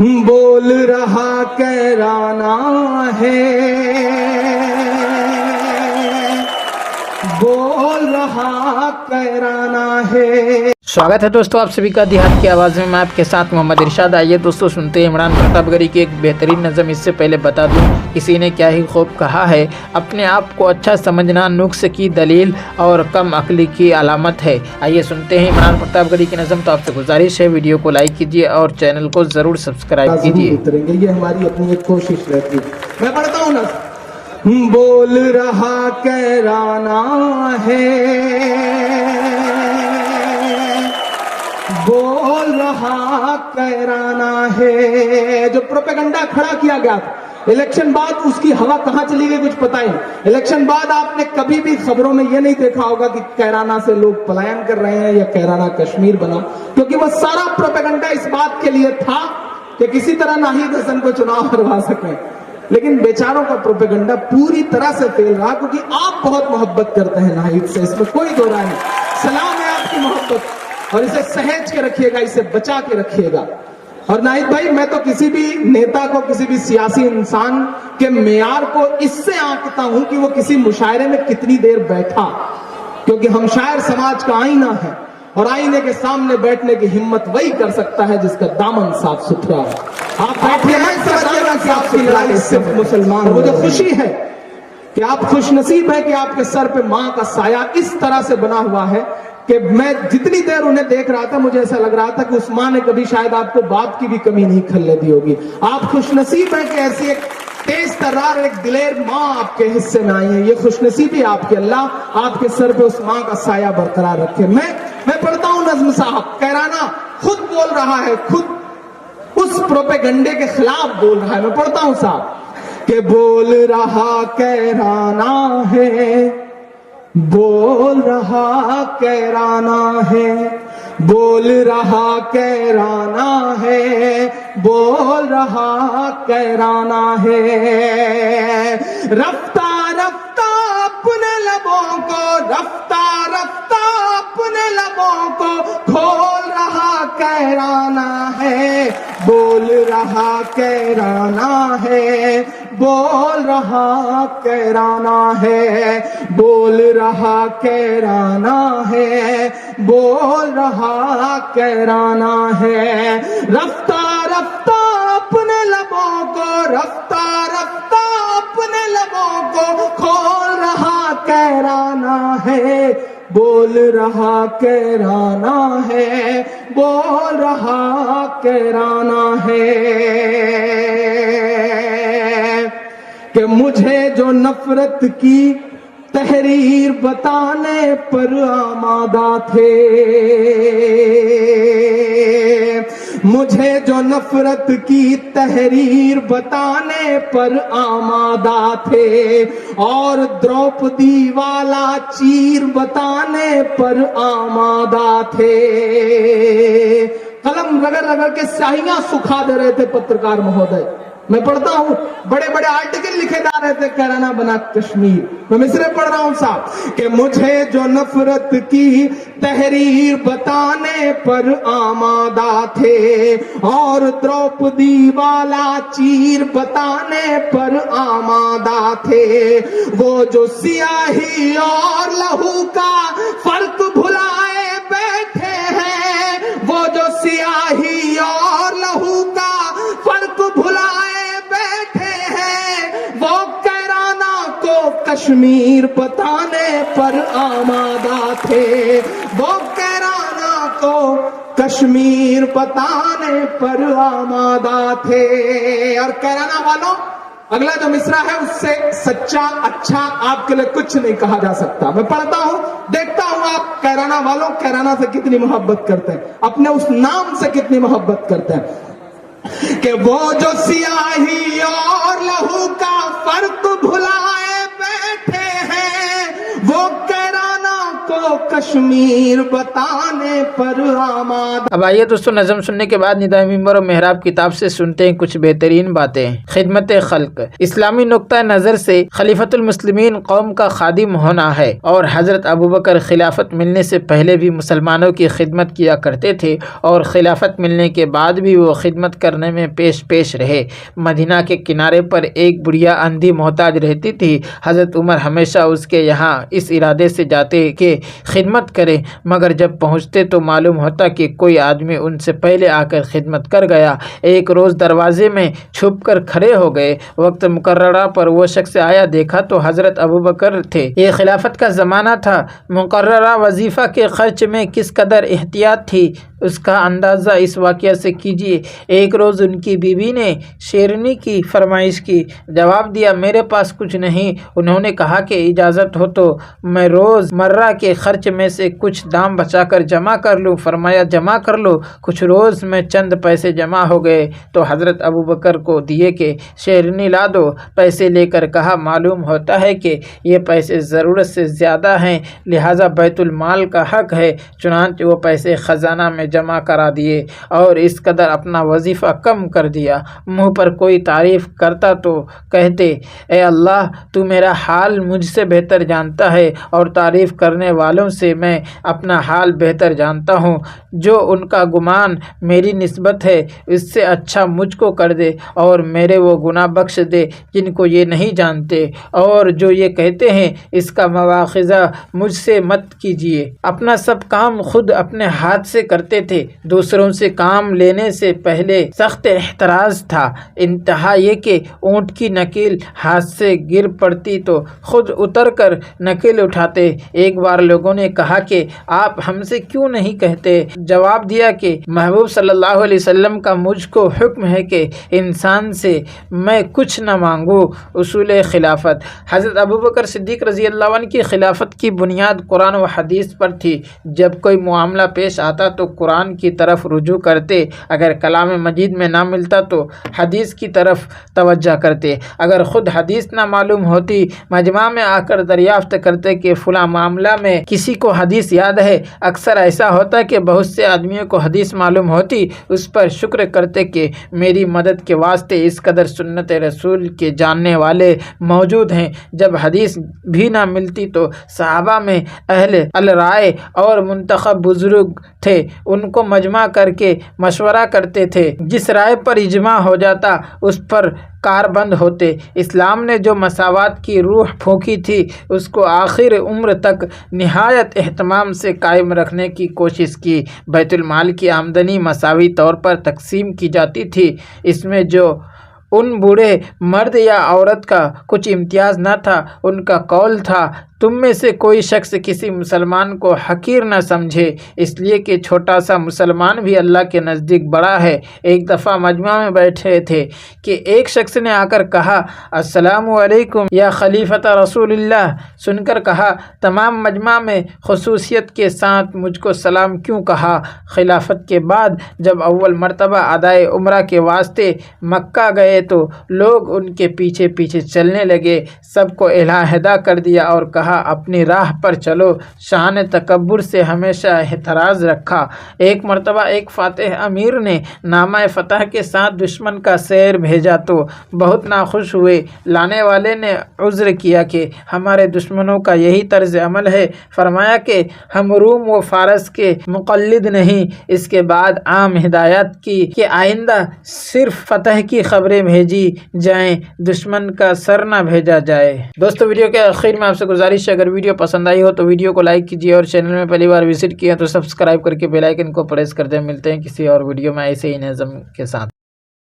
بول رہا کیرانا ہے، بول رہا کیرانا ہے۔ سواگت ہے دوستو آپ سبھی کا دیہات کی آواز میں آپ کے ساتھ محمد ارشاد۔ آئیے دوستو سنتے ہیں عمران پرتاپ گڑھی کی ایک بہترین نظم۔ اس سے پہلے بتا دوں کسی نے کیا ہی خوب کہا ہے، اپنے آپ کو اچھا سمجھنا نقص کی دلیل اور کم عقلی کی علامت ہے۔ آئیے سنتے ہیں عمران پرتاپ گڑھی کی نظم۔ تو آپ سے گزارش ہے ویڈیو کو لائک کیجیے اور چینل کو ضرور سبسکرائب کیجیے۔ یہ ہماری اپنی ایک کوشش رہتی ہے۔ میں پڑھتا ہوں نا، بول رہا کیرانا ہے، بول رہا کیرانا ہے۔ جو پروپیگنڈا کھڑا کیا گیا تھا الیکشن بعد، اس کی ہوا کہاں چلی گئی کچھ پتہ ہی نہیں۔ الیکشن بعد آپ نے کبھی بھی خبروں میں یہ نہیں دیکھا ہوگا کہ کیرانا سے لوگ پلائن کر رہے ہیں یا کیرانا کشمیر بنا، کیونکہ وہ سارا پروپیگنڈا اس بات کے لیے تھا کہ کسی طرح ناہید حسن کو چناؤ کروا سکیں۔ لیکن بیچاروں کا پروپیگنڈا پوری طرح سے فیل رہا، کیونکہ آپ بہت محبت کرتے ہیں ناہید سے، اس میں کوئی دو رائے نہیں۔ سلام ہے آپ کی محبت، اور اسے سہج کے رکھیے گا، اسے بچا کے رکھیے گا۔ اور ناہید بھائی، میں تو کسی بھی نیتا کو، کسی بھی سیاسی انسان کے معیار کو اس سے آنکتا ہوں کہ وہ کسی مشاعرے میں کتنی دیر بیٹھا، کیونکہ ہم شاعر سماج کا آئینہ ہے، اور آئینے کے سامنے بیٹھنے کی ہمت وہی کر سکتا ہے جس کا دامن صاف ستھرا ہے۔ آپ بیٹھیے مت سمجھیے گا کہ آپ کی لڑائی صرف مسلمان، مجھے خوشی ہے کہ آپ خوش نصیب ہے کہ آپ کے سر پہ ماں کا سایہ اس طرح سے بنا ہوا ہے کہ میں جتنی دیر انہیں دیکھ رہا تھا مجھے ایسا لگ رہا تھا کہ اس ماں نے کبھی شاید آپ کو باپ کی بھی کمی نہیں کھلنے دی ہوگی۔ آپ خوش نصیب ہیں کہ ایسی ایک تیز ترار ایک دلیر ماں آپ کے حصے میں آئی ہے۔ یہ خوش نصیبی آپ کے، اللہ آپ کے سر پہ اس ماں کا سایہ برقرار رکھے۔ میں پڑھتا ہوں نظم صاحب۔ کیرانا خود بول رہا ہے، خود اس پروپیگنڈے کے خلاف بول رہا ہے۔ میں پڑھتا ہوں صاحب کہ بول رہا کیرانا ہے، بول رہا کیرانا ہے، بول رہا کیرانا ہے، بول رہا کیرانا ہے۔ رفتہ رفتہ اپنے لبوں کو، رفتہ رفتہ اپنے لبوں کو کھول رہا کیرانا ہے، بول رہا کیرانا ہے، بول رہا کیرانا ہے، بول رہا کیرانا ہے، بول رہا کیرانا ہے۔ رفتہ رفتہ اپنے لبوں کو، رفتہ رفتہ اپنے لبوں کو کھول رہا کیرانا ہے، بول رہا کیرانا ہے، بول رہا کیرانا ہے۔ کہ مجھے جو نفرت کی تحریر بتانے پر آمادہ تھے، مجھے جو نفرت کی تحریر بتانے پر آمادہ تھے، اور دروپدی والا چیر بتانے پر آمادہ تھے۔ قلم رگڑ رگڑ کے سیاہیاں سکھا دے رہے تھے پترکار مہودے۔ میں پڑھتا ہوں، بڑے بڑے آرٹیکل لکھے جا رہے تھے کیرانا بنا کشمیر۔ میں مصرے پڑھ رہا ہوں صاحب کہ مجھے جو نفرت کی تحریر بتانے پر آمادہ تھے، اور دروپدی والا چیر بتانے پر آمادہ تھے، وہ جو سیاہی اور لہو کا فرق بھلائے بیٹھے ہیں، وہ جو سیاہی اور لہو کا فرق بھلائے بیٹھے ہیں، وہ کیرانا کو کشمیر بتانے پر آمادہ تھے، وہ کیرانا کو کشمیر بتانے پر آمادہ تھے۔ اور کیرانا والوں، اگلا جو مصرع ہے اس سے سچا اچھا آپ کے لیے کچھ نہیں کہا جا سکتا۔ میں پڑھتا ہوں، دیکھتا ہوں آپ کیرانا والوں کیرانا سے کتنی محبت کرتے ہیں، اپنے اس نام سے کتنی محبت کرتے ہیں۔ کہ وہ جو سیاہی اور لہو کا فرق بھلائے بیٹھے ہیں، وہ کیرانا کو कश्मीर बताने पर आमादा। अब आइए दोस्तों, नज़म सुनने के बाद निदाए मिंबर और मेहराब किताब से सुनते हैं कुछ बेहतरीन बातें। खिदमत खल्क, इस्लामी नुक्ता नज़र से खलीफतुल मुस्लिमीन कौम का खादिम होना है और हज़रत अबू बकर खिलाफत मिलने से पहले भी मुसलमानों की खिदमत किया करते थे और खिलाफत मिलने के बाद भी वो खिदमत करने में पेश रहे। मदीना के किनारे पर एक बुढ़िया अंधी मोहताज रहती थी। हज़रत उमर हमेशा उसके यहाँ इस इरादे से जाते कि खिदमत करें, मगर जब पहुँचते तो मालूम होता कि कोई आदमी उनसे पहले आकर खिदमत कर गया। एक रोज़ दरवाजे में छुप कर खड़े हो गए। वक्त मुकर्ररा पर वो शख्स आया, देखा तो हज़रत अबू बकर थे। ये खिलाफत का ज़माना था। मुकर्ररा वजीफ़ा के खर्च में किस कदर एहतियात थी उसका अंदाज़ा इस वाक़या से कीजिए। एक रोज़ उनकी बीवी ने शेरनी की फरमाइश की। जवाब दिया, मेरे पास कुछ नहीं। उन्होंने कहा कि इजाज़त हो तो मैं रोज़मर्रा के खर्च में से कुछ दाम बचाकर जमा कर लूँ। फरमाया, जमा कर लो। कुछ रोज़ में चंद पैसे जमा हो गए तो हज़रत अबू बकर को दिए कि शेरनी ला दो। पैसे लेकर कहा, मालूम होता है कि ये पैसे ज़रूरत से ज़्यादा हैं, लिहाजा बैतुल माल का हक़ है। चुनांचे वो पैसे ख़जाना में जमा करा दिए और इस कदर अपना वजीफ़ा कम कर दिया। मुँह पर कोई तारीफ़ करता तो कहते, ए अल्लाह, तू मेरा हाल मुझसे बेहतर जानता है और तारीफ़ करने वालों से मैं अपना हाल बेहतर जानता हूँ। जो उनका गुमान मेरी निस्बत है इससे अच्छा मुझको कर दे और मेरे वो गुनाह बख्श दे जिनको ये नहीं जानते, और जो ये कहते हैं इसका मवाख़िज़ा मुझसे मत कीजिए। अपना सब काम खुद अपने हाथ से करते थे। दूसरों से काम लेने से पहले सख्त एहतराज था। इंतहा ये कि ऊँट की नकील हाथ से गिर पड़ती तो खुद उतर कर नकील उठाते। एक बार लोगों ने कहा कि आप हमसे क्यों नहीं कहते? जवाब दिया कि महबूब सल्लल्लाहु अलैहि वसल्लम का मुझको हुक्म है कि इंसान से मैं कुछ न मांगू। उसूल खिलाफत, हज़रत अबू बकर सिद्दीक़ रज़ी अल्लाह अन्हु की खिलाफत की बुनियाद कुरान व हदीस पर थी। जब कोई मामला पेश आता तो कुरान की तरफ रुजू करते, अगर कलाम मजीद में ना मिलता तो हदीस की तरफ तवज्जो करते। अगर ख़ुद हदीस ना मालूम होती, मजमा में आकर दरियाफ्त करते कि फ़लाँ मामला में किसी को हदीस याद है। अक्सर ऐसा होता कि बहुत से आदमियों को हदीस मालूम होती, उस पर शुक्र करते कि मेरी मदद के वास्ते इस कदर सुन्नत रसूल के जानने वाले मौजूद हैं। जब हदीस भी ना मिलती तो सहाबा में अहले अल राय और मुंतखब बुजुर्ग थे, उनको मजमा करके मशवरा करते थे। जिस राय पर इजमा हो जाता उस पर कारबंद होते। इस्लाम ने जो मसावात की रूह फूंकी थी उसको आखिर उम्र तक निहायत एहतमाम से कायम रखने की कोशिश की। बैतुल माल की आमदनी मसावी तौर पर तकसीम की जाती थी। इसमें जो उन बूढ़े मर्द या औरत का कुछ इम्तियाज़ न था, उनका कौल था, तुम में से कोई शख्स किसी मुसलमान को हकीर न समझे, इसलिए कि छोटा सा मुसलमान भी अल्लाह के नज़दीक बड़ा है। एक दफ़ा मजमा में बैठे थे कि एक शख्स ने आकर कहा, अस्सलामु अलैकुम या खलीफत रसूलिल्लाह। सुनकर कहा, तमाम मजमा में खुसूसियत के साथ मुझको सलाम क्यों कहा? खिलाफत के बाद जब अव्वल मरतबा अदाए उम्रा के वास्ते मक्का गए तो लोग उनके पीछे पीछे चलने लगे। सबको इलाहिदा कर दिया और कहा, अपनी राह पर चलो। शान तकब्बुर से हमेशा एहतराज रखा। एक मरतबा एक फातिह अमीर ने नामा फ़तह के साथ दुश्मन का सैर भेजा तो बहुत नाखुश हुए। लाने वाले ने उज़्र किया कि हमारे दुश्मनों का यही तर्ज अमल है। फरमाया कि हम रूम व फारस के मुक़ल्लिद नहीं। इसके बाद आम हिदायत की कि आइंदा सिर्फ फ़तह की खबरें भेजी जाएं, दुश्मन का सर ना भेजा जाए। दोस्तों, वीडियो के आखिर में आपसे गुजारिश है, अगर वीडियो पसंद आई हो तो वीडियो को लाइक कीजिए और चैनल में पहली बार विजिट किया तो सब्सक्राइब करके बेल आइकन को प्रेस कर दें। मिलते हैं किसी और वीडियो में ऐसे ही नज़म के साथ।